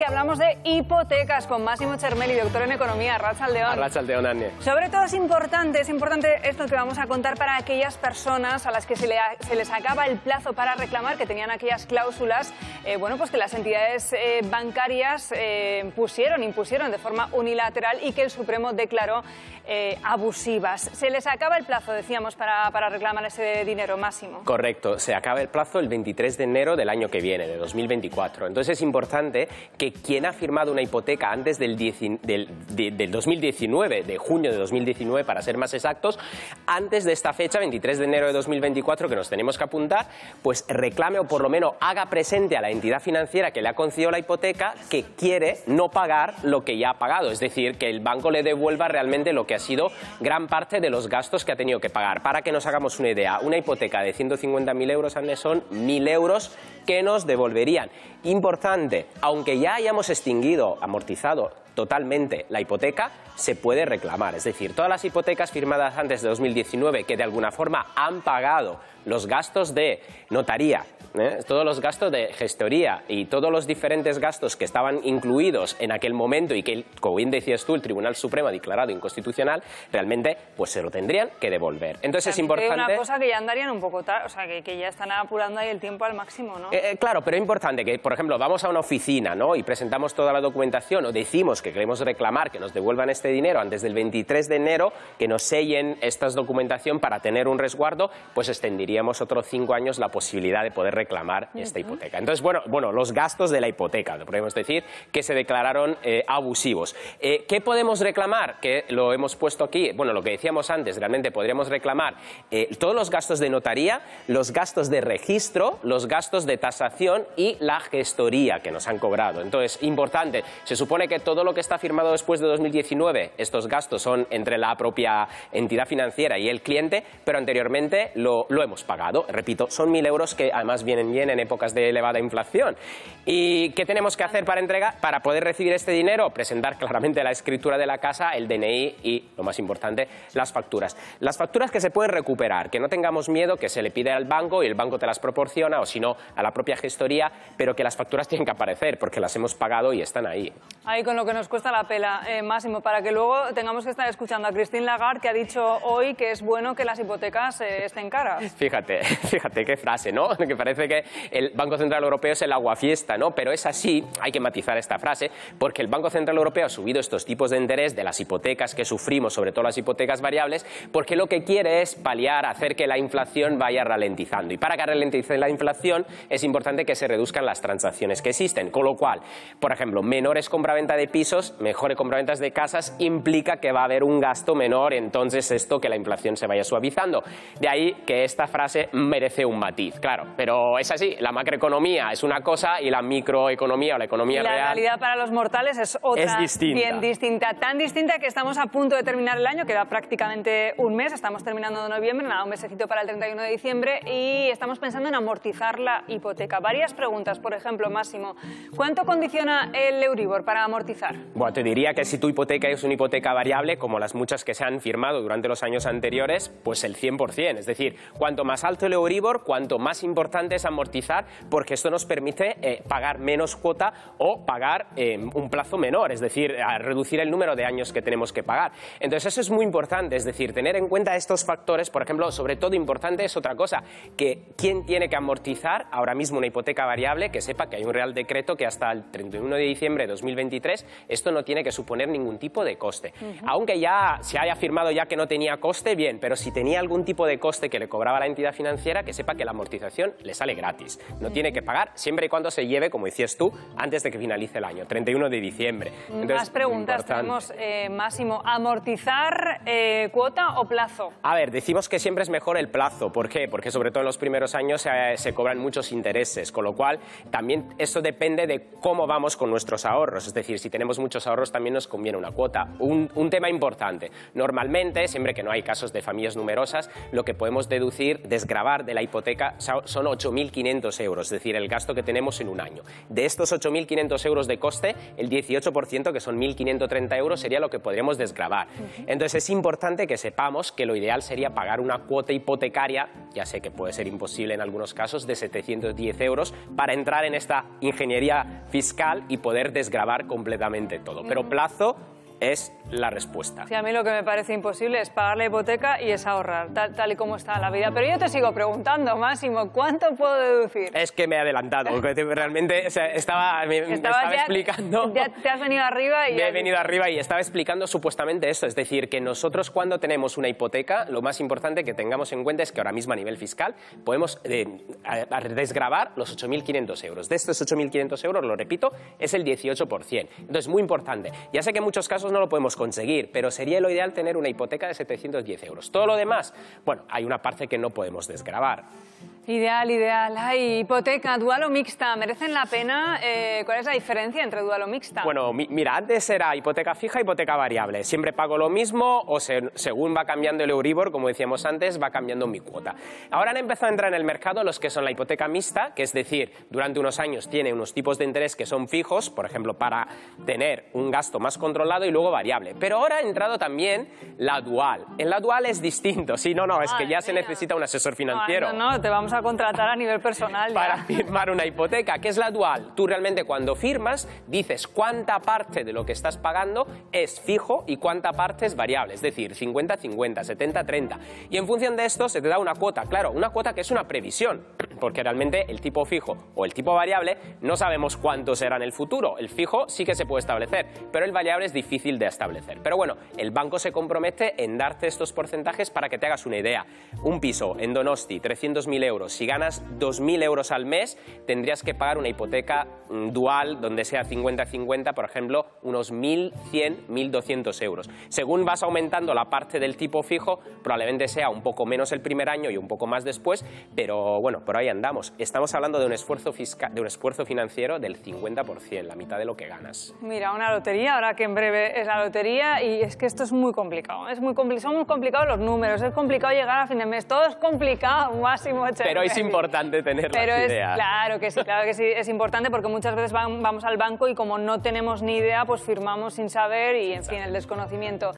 Hablamos de hipotecas con Máximo Chermelli, doctor en Economía. Arratsaldeon. Arratsaldeon, Anne. Sobre todo es importante esto que vamos a contar para aquellas personas a las que se les acaba el plazo para reclamar, que tenían aquellas cláusulas, pues que las entidades bancarias impusieron de forma unilateral y que el Supremo declaró abusivas. Se les acaba el plazo, decíamos, para reclamar ese dinero, Máximo. Correcto, se acaba el plazo el 23 de enero del año que viene, de 2024. Entonces es importante que quien ha firmado una hipoteca antes del 2019, de junio de 2019 para ser más exactos, antes de esta fecha, 23 de enero de 2024, que nos tenemos que apuntar, pues reclame o por lo menos haga presente a la entidad financiera que le ha concedido la hipoteca que quiere no pagar lo que ya ha pagado, es decir, que el banco le devuelva realmente lo que ha sido gran parte de los gastos que ha tenido que pagar. Para que nos hagamos una idea, una hipoteca de 150.000 euros, Anne, son 1.000 euros que nos devolverían. Importante, aunque ya hayamos amortizado totalmente la hipoteca, se puede reclamar. Es decir, todas las hipotecas firmadas antes de 2019 que de alguna forma han pagado los gastos de notaría, todos los gastos de gestoría y todos los diferentes gastos que estaban incluidos en aquel momento y que, como bien decías tú, el Tribunal Supremo ha declarado inconstitucional, realmente pues se lo tendrían que devolver. Entonces es importante... una cosa que ya andarían un poco tarde, o sea, que ya están apurando ahí el tiempo al máximo, ¿no? Claro, pero es importante que, por ejemplo, vamos a una oficina, ¿no?, y presentamos toda la documentación o decimos que queremos reclamar que nos devuelvan este dinero antes del 23 de enero, que nos sellen esta documentación para tener un resguardo, pues extenderíamos otros 5 años la posibilidad de poder reclamar esta hipoteca. Entonces, bueno, los gastos de la hipoteca, podemos decir, que se declararon abusivos. ¿Qué podemos reclamar? Que lo hemos puesto aquí, bueno, lo que decíamos antes, realmente podríamos reclamar todos los gastos de notaría, los gastos de registro, los gastos de tasación y la gestoría que nos han cobrado. Entonces, importante, se supone que todo lo que está firmado después de 2019, estos gastos son entre la propia entidad financiera y el cliente, pero anteriormente lo hemos pagado. Repito, son 1.000 euros que además vienen bien en épocas de elevada inflación. ¿Y qué tenemos que hacer para poder recibir este dinero? Presentar claramente la escritura de la casa, el DNI y, lo más importante, las facturas. Las facturas que se pueden recuperar, que no tengamos miedo que se le pide al banco y el banco te las proporciona, o si no, a la propia gestoría, pero que las facturas tienen que aparecer porque las hemos pagado y están ahí. Ahí con lo que nos cuesta la pela, Máximo, para que luego tengamos que estar escuchando a Christine Lagarde, que ha dicho hoy que es bueno que las hipotecas estén caras. Fíjate qué frase, ¿no? Que parece que el Banco Central Europeo es el aguafiesta, ¿no? Pero es así, hay que matizar esta frase, porque el Banco Central Europeo ha subido estos tipos de interés de las hipotecas que sufrimos, sobre todo las hipotecas variables, porque lo que quiere es paliar, hacer que la inflación vaya ralentizando. Y para que ralentice la inflación es importante que se reduzcan las transacciones que existen. Con lo cual, por ejemplo, menores compraventa de pisos, mejores compraventas de casas, implica que va a haber un gasto menor, entonces esto que la inflación se vaya suavizando. De ahí que esta frase merece un matiz, claro, pero es así, la macroeconomía es una cosa y la microeconomía o la economía real... La realidad para los mortales es otra, es distinta. Bien distinta, tan distinta que estamos a punto de terminar el año, queda prácticamente un mes, estamos terminando de noviembre, nada, un mesecito para el 31 de diciembre y estamos pensando en amortizar la hipoteca. Varias preguntas, por ejemplo, Máximo, ¿cuánto condiciona el Euribor para amortizar? Bueno, te diría que si tu hipoteca es una hipoteca variable, como las muchas que se han firmado durante los años anteriores, pues el 100%, es decir, cuanto más alto el Euribor, cuanto más importante es amortizar, porque esto nos permite pagar menos cuota o pagar un plazo menor, es decir, reducir el número de años que tenemos que pagar. Entonces eso es muy importante, es decir, tener en cuenta estos factores. Por ejemplo, sobre todo importante es otra cosa, que quien tiene que amortizar ahora mismo una hipoteca variable, que sepa que hay un Real Decreto que hasta el 31 de diciembre de 2023 esto no tiene que suponer ningún tipo de coste. Aunque ya se haya firmado ya que no tenía coste, bien, pero si tenía algún tipo de coste que le cobraba la entidad financiera, que sepa que la amortización le sale gratis. No tiene que pagar siempre y cuando se lleve, como decías tú, antes de que finalice el año, 31 de diciembre. Entonces, más preguntas tenemos, Máximo. ¿Amortizar cuota o plazo? A ver, decimos que siempre es mejor el plazo. ¿Por qué? Porque sobre todo en los primeros años se cobran muchos intereses, con lo cual también eso depende de cómo vamos con nuestros ahorros. Es decir, si tenemos tenemos muchos ahorros también nos conviene una cuota. Un tema importante, normalmente, siempre que no hay casos de familias numerosas, lo que podemos deducir, desgravar de la hipoteca son 8.500 euros, es decir, el gasto que tenemos en un año. De estos 8.500 euros de coste, el 18%, que son 1.530 euros, sería lo que podríamos desgravar. Entonces es importante que sepamos que lo ideal sería pagar una cuota hipotecaria, ya sé que puede ser imposible en algunos casos, de 710 euros para entrar en esta ingeniería fiscal y poder desgravar completamente todo. Pero plazo es la respuesta. Sí, a mí lo que me parece imposible es pagar la hipoteca y es ahorrar, tal y como está la vida. Pero yo te sigo preguntando, Máximo, ¿cuánto puedo deducir? Es que me he adelantado, realmente o sea, estaba explicando... Te has venido arriba y... Me he venido arriba y estaba explicando supuestamente eso, es decir, que nosotros cuando tenemos una hipoteca, lo más importante que tengamos en cuenta es que ahora mismo a nivel fiscal podemos desgravar los 8.500 euros. De estos 8.500 euros, lo repito, es el 18%. Entonces, muy importante. Ya sé que en muchos casos no lo podemos conseguir, pero sería lo ideal tener una hipoteca de 710 euros. Todo lo demás, bueno, hay una parte que no podemos desgravar. Ideal, ideal. Ay, hipoteca, dual o mixta, ¿merecen la pena? ¿Cuál es la diferencia entre dual o mixta? Bueno, mira, antes era hipoteca fija, hipoteca variable. Siempre pago lo mismo o según va cambiando el Euribor, como decíamos antes, va cambiando mi cuota. Ahora han empezado a entrar en el mercado los que son la hipoteca mixta, que es decir, durante unos años tiene unos tipos de interés que son fijos, por ejemplo, para tener un gasto más controlado y luego variable. Pero ahora ha entrado también la dual. En la dual es distinto. Sí, no, es que ya se necesita un asesor financiero. No, te vamos a contratar a nivel personal. Para firmar una hipoteca. ¿Qué es la dual? Tú realmente cuando firmas dices cuánta parte de lo que estás pagando es fijo y cuánta parte es variable, es decir, 50-50, 70-30. Y en función de esto se te da una cuota, claro, una cuota que es una previsión, porque realmente el tipo fijo o el tipo variable no sabemos cuánto será en el futuro. El fijo sí que se puede establecer, pero el variable es difícil de establecer. Pero bueno, el banco se compromete en darte estos porcentajes para que te hagas una idea. Un piso en Donosti, 300.000 euros. Si ganas 2.000 euros al mes, tendrías que pagar una hipoteca dual donde sea 50-50, por ejemplo, unos 1.100, 1.200 euros. Según vas aumentando la parte del tipo fijo, probablemente sea un poco menos el primer año y un poco más después, pero bueno, por ahí andamos. Estamos hablando de un esfuerzo fiscal, de un esfuerzo financiero del 50%, la mitad de lo que ganas. Mira, una lotería, ahora que en breve es la lotería, y es que esto es muy complicado. Son muy complicados los números, es complicado llegar a fin de mes, todo es complicado, Máximo. Pero es importante tener las ideas. Claro que sí, es importante porque muchas veces vamos al banco y como no tenemos ni idea, pues firmamos sin saber y, en fin, el desconocimiento.